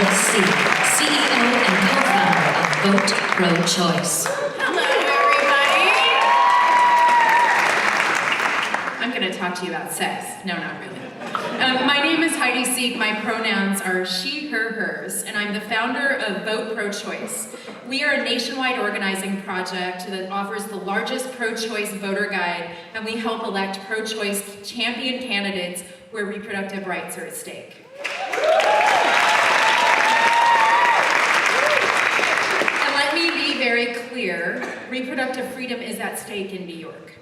Sieck, CEO and co-founder of Vote Pro-Choice. Hello, everybody. I'm going to talk to you about sex. No, not really. My name is Heidi Sieck. My pronouns are she, her, hers, and I'm the founder of Vote Pro-Choice. We are a nationwide organizing project that offers the largest pro-choice voter guide, and we help elect pro-choice champion candidates where reproductive rights are at stake. And let me be very clear, reproductive freedom is at stake in New York.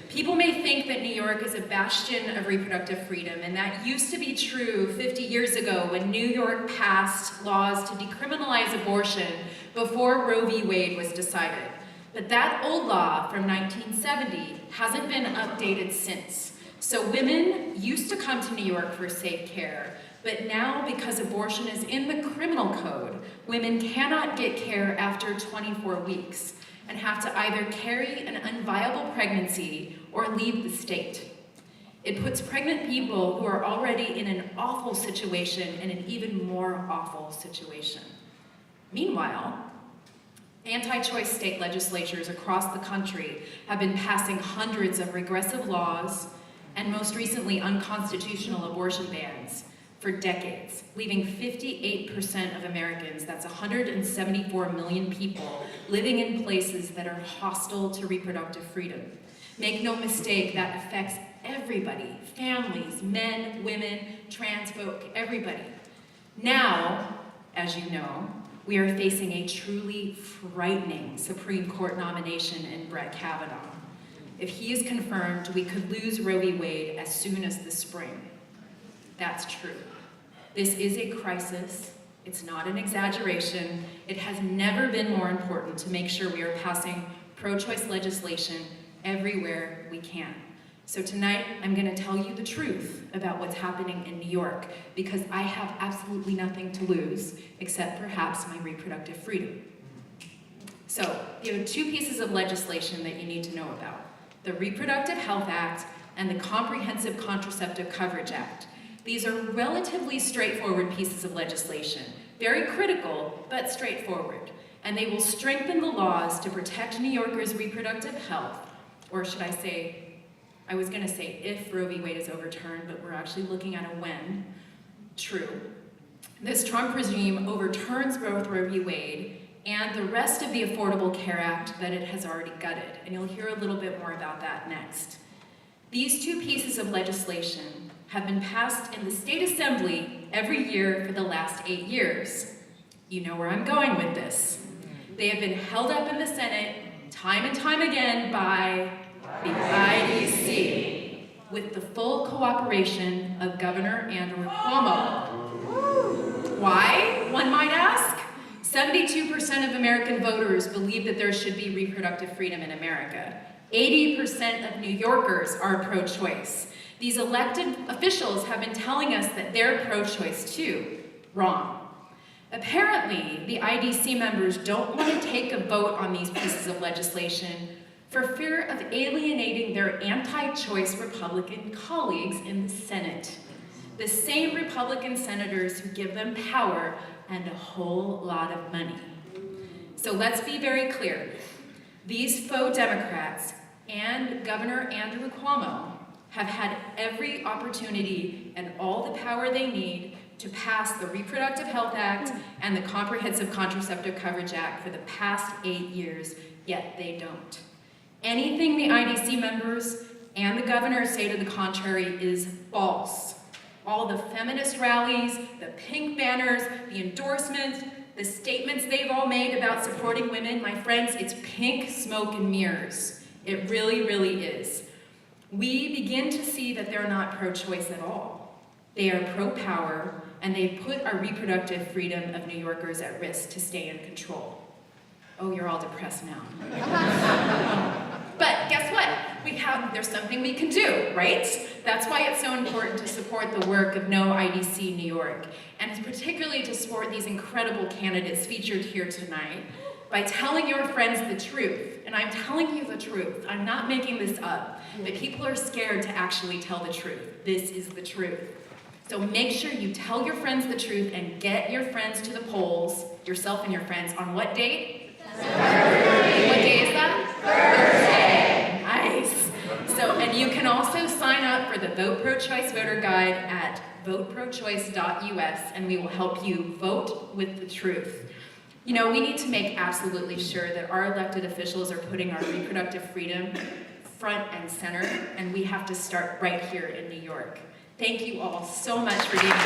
People may think that New York is a bastion of reproductive freedom, and that used to be true 50 years ago when New York passed laws to decriminalize abortion before Roe v. Wade was decided. But that old law from 1970 hasn't been updated since. So women used to come to New York for safe care, but now because abortion is in the criminal code, women cannot get care after 24 weeks and have to either carry an unviable pregnancy or leave the state. It puts pregnant people who are already in an awful situation in an even more awful situation. Meanwhile, anti-choice state legislatures across the country have been passing hundreds of regressive laws and most recently unconstitutional abortion bans for decades, leaving 58% of Americans, that's 174 million people, living in places that are hostile to reproductive freedom. Make no mistake, that affects everybody, families, men, women, trans folk, everybody. Now, as you know, we are facing a truly frightening Supreme Court nomination in Brett Kavanaugh. If he is confirmed, we could lose Roe v. Wade as soon as the spring. That's true. This is a crisis. It's not an exaggeration. It has never been more important to make sure we are passing pro-choice legislation everywhere we can. So tonight, I'm going to tell you the truth about what's happening in New York, because I have absolutely nothing to lose, except perhaps my reproductive freedom. So, there are two pieces of legislation that you need to know about: the Reproductive Health Act and the Comprehensive Contraceptive Coverage Act. These are relatively straightforward pieces of legislation, very critical, but straightforward. And they will strengthen the laws to protect New Yorkers' reproductive health, or should I say, I was gonna say if Roe v. Wade is overturned, but we're actually looking at a when. True. This Trump regime overturns both Roe v. Wade and the rest of the Affordable Care Act that it has already gutted, and you'll hear a little bit more about that next. These two pieces of legislation have been passed in the state assembly every year for the last 8 years. You know where I'm going with this. They have been held up in the Senate time and time again by the IDC, with the full cooperation of Governor Andrew Cuomo. Why, one might ask? 72% of American voters believe that there should be reproductive freedom in America. 80% of New Yorkers are pro-choice. These elected officials have been telling us that they're pro-choice too. Wrong. Apparently, the IDC members don't want to take a vote on these pieces of legislation for fear of alienating their anti-choice Republican colleagues in the Senate. The same Republican senators who give them power and a whole lot of money. So let's be very clear. These faux Democrats and Governor Andrew Cuomo have had every opportunity and all the power they need to pass the Reproductive Health Act and the Comprehensive Contraceptive Coverage Act for the past 8 years, yet they don't. Anything the IDC members and the governor say to the contrary is false. All the feminist rallies, the pink banners, the endorsements, the statements they've all made about supporting women, my friends, it's pink smoke and mirrors. It really, really is. We begin to see that they're not pro-choice at all. They are pro-power, and they've put our reproductive freedom of New Yorkers at risk to stay in control. Oh, you're all depressed now. But guess what? There's something we can do, right? That's why it's so important to support the work of No IDC New York, and particularly to support these incredible candidates featured here tonight by telling your friends the truth. And I'm telling you the truth. I'm not making this up. But people are scared to actually tell the truth. This is the truth. So make sure you tell your friends the truth and get your friends to the polls, yourself and your friends, on what date? Thursday. What day is that? Thursday. Nice. So, and you can also sign up for the Vote Pro-Choice Voter Guide at voteprochoice.us, and we will help you vote with the truth. You know, we need to make absolutely sure that our elected officials are putting our reproductive freedom front and center, and we have to start right here in New York. Thank you all so much for being here.